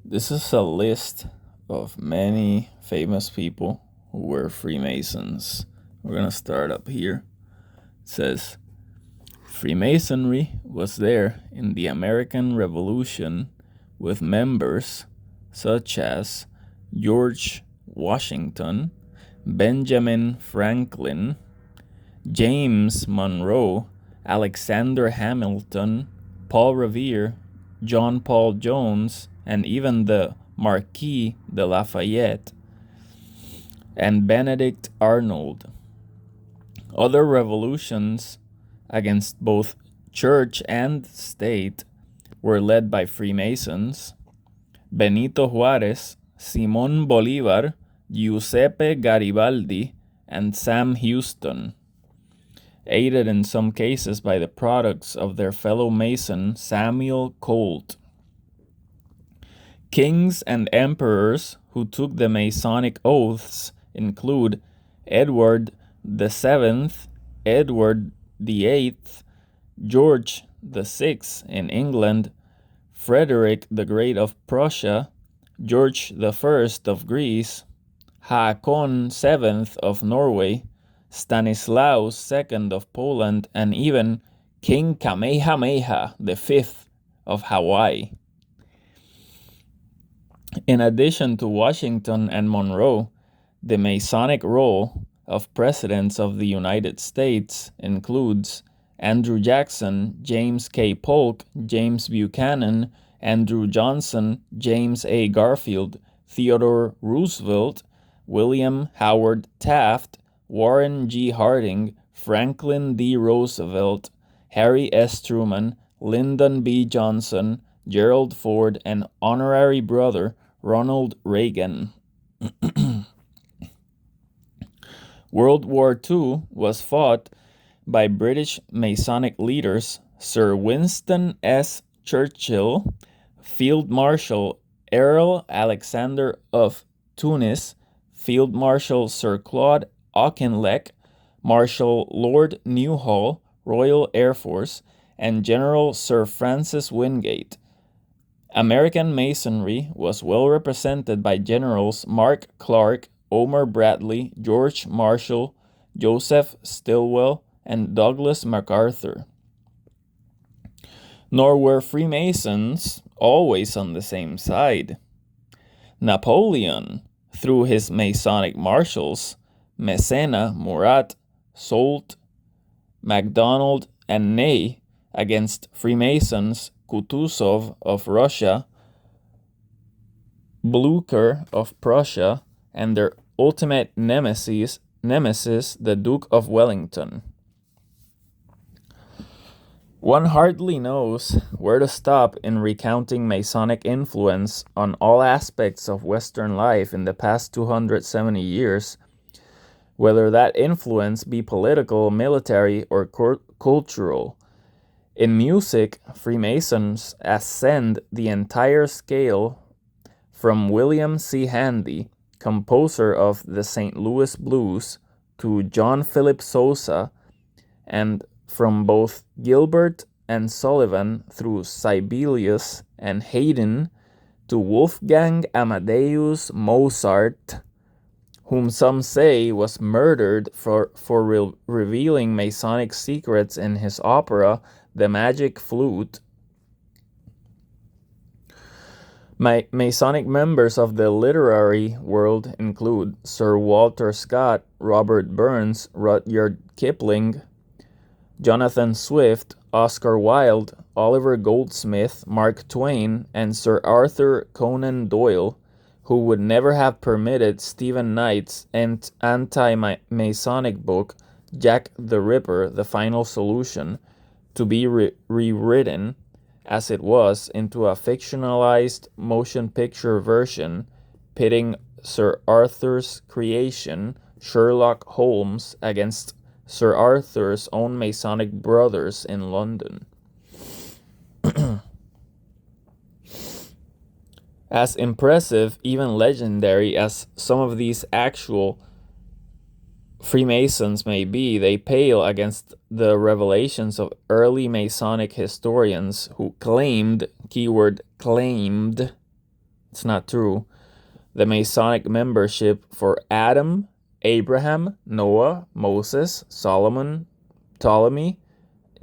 This is a list of many famous people who were Freemasons. We're going to start up here. It says, Freemasonry was there in the American Revolution with members such as George Washington, Benjamin Franklin, James Monroe, Alexander Hamilton, Paul Revere, John Paul Jones, and even the Marquis de Lafayette and Benedict Arnold. Other revolutions against both church and state were led by Freemasons. Benito Juárez, Simón Bolívar, Giuseppe Garibaldi, and Sam Houston, aided in some cases by the products of their fellow Mason Samuel Colt. Kings and emperors who took the Masonic oaths include Edward VII, Edward VIII, George VI in England, Frederick the Great of Prussia, George I of Greece, Haakon VII of Norway, Stanislaus II of Poland, and even King Kamehameha V of Hawaii. In addition to Washington and Monroe, the Masonic roll of presidents of the United States includes Andrew Jackson, James K. Polk, James Buchanan, Andrew Johnson, James A. Garfield, Theodore Roosevelt, William Howard Taft, Warren G. Harding, Franklin D. Roosevelt, Harry S. Truman, Lyndon B. Johnson, Gerald Ford, and honorary brother Ronald Reagan. World War II was fought by British Masonic leaders Sir Winston S. Churchill, Field Marshal Errol Alexander of Tunis, Field Marshal Sir Claude Auchinleck, Marshal Lord Newhall, Royal Air Force, and General Sir Francis Wingate. American Masonry was well represented by Generals Mark Clark, Omar Bradley, George Marshall, Joseph Stilwell, and Douglas MacArthur. Nor were Freemasons always on the same side. Napoleon, through his Masonic marshals, Massena, Murat, Soult, MacDonald, and Ney, against Freemasons, Kutuzov of Russia, Blücher of Prussia, and their ultimate nemesis, the Duke of Wellington. One hardly knows where to stop in recounting Masonic influence on all aspects of Western life in the past 270 years, whether that influence be political, military, or cultural. In music, Freemasons ascend the entire scale from William C. Handy, composer of the St. Louis Blues, to John Philip Sousa, and from both Gilbert and Sullivan through Sibelius and Haydn to Wolfgang Amadeus Mozart, whom some say was murdered for revealing Masonic secrets in his opera, The Magic Flute. Masonic members of the literary world include Sir Walter Scott, Robert Burns, Rudyard Kipling, Jonathan Swift, Oscar Wilde, Oliver Goldsmith, Mark Twain, and Sir Arthur Conan Doyle, who would never have permitted Stephen Knight's anti-Masonic book, Jack the Ripper, The Final Solution, to be rewritten, as it was, into a fictionalized motion picture version, pitting Sir Arthur's creation, Sherlock Holmes, against Sir Arthur's own Masonic brothers in London. As impressive, even legendary, as some of these actual Freemasons may be, they pale against the revelations of early Masonic historians who claimed, keyword claimed, It's not true. The Masonic membership for Adam, Abraham, Noah, Moses, Solomon, Ptolemy,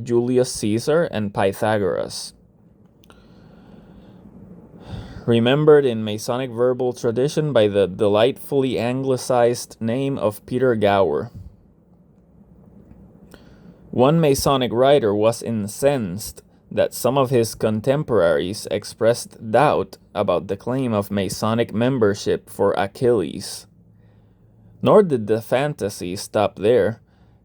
Julius Caesar, and Pythagoras. Remembered in Masonic verbal tradition by the delightfully anglicized name of Peter Gower. One Masonic writer was incensed that some of his contemporaries expressed doubt about the claim of Masonic membership for Achilles. Nor did the fantasy stop there.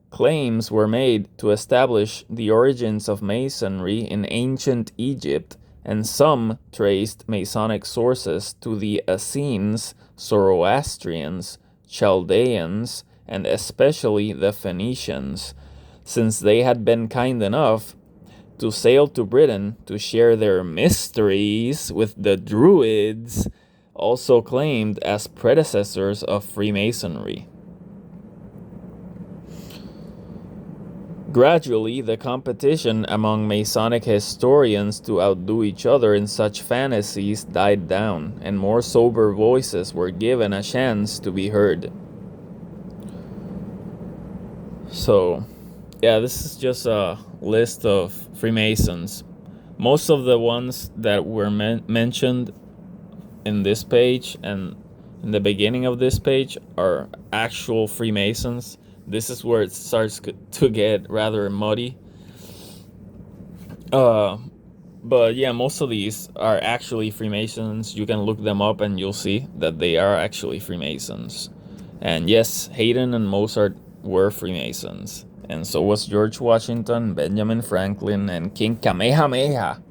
Claims were made to establish the origins of Masonry in ancient Egypt, and some traced Masonic sources to the Essenes, Zoroastrians, Chaldeans, and especially the Phoenicians, since they had been kind enough to sail to Britain to share their mysteries with the Druids, also claimed as predecessors of Freemasonry. Gradually, the competition among Masonic historians to outdo each other in such fantasies died down, and more sober voices were given a chance to be heard. So, yeah, this is just a list of Freemasons. Most of the ones that were mentioned in this page and in the beginning of this page are actual Freemasons. This is where it starts to get rather muddy. But yeah, most of these are actually Freemasons. You can look them up and you'll see that they are actually Freemasons. And yes, Haydn and Mozart were Freemasons. And so was George Washington, Benjamin Franklin, and King Kamehameha.